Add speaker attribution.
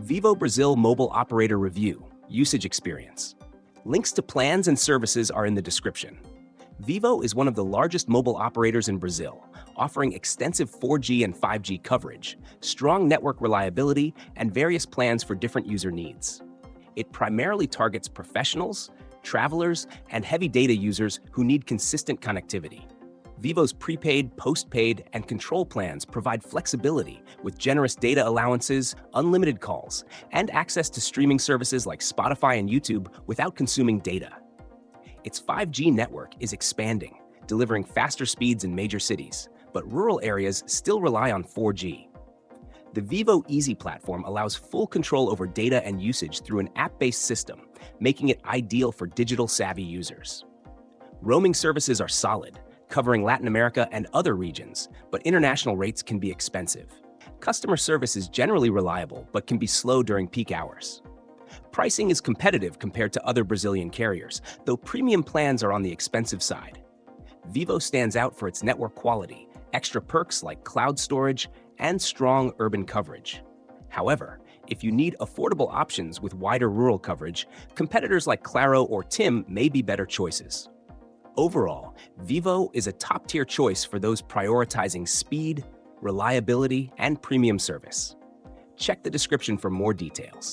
Speaker 1: Vivo Brazil Mobile Operator Review, Usage Experience. Links to plans and services are in the description. Vivo is one of the largest mobile operators in Brazil, offering extensive 4G and 5G coverage, strong network reliability, and various plans for different user needs. It primarily targets professionals, travelers, and heavy data users who need consistent connectivity. Vivo's prepaid, postpaid, and control plans provide flexibility with generous data allowances, unlimited calls, and access to streaming services like Spotify and YouTube without consuming data. Its 5G network is expanding, delivering faster speeds in major cities, but rural areas still rely on 4G. The Vivo Easy platform allows full control over data and usage through an app-based system, making it ideal for digital-savvy users. Roaming services are solid, covering Latin America and other regions, but international rates can be expensive. Customer service is generally reliable, but can be slow during peak hours. Pricing is competitive compared to other Brazilian carriers, though premium plans are on the expensive side. Vivo stands out for its network quality, extra perks like cloud storage, and strong urban coverage. However, if you need affordable options with wider rural coverage, competitors like Claro or TIM may be better choices. Overall, Vivo is a top-tier choice for those prioritizing speed, reliability, and premium service. Check the description for more details.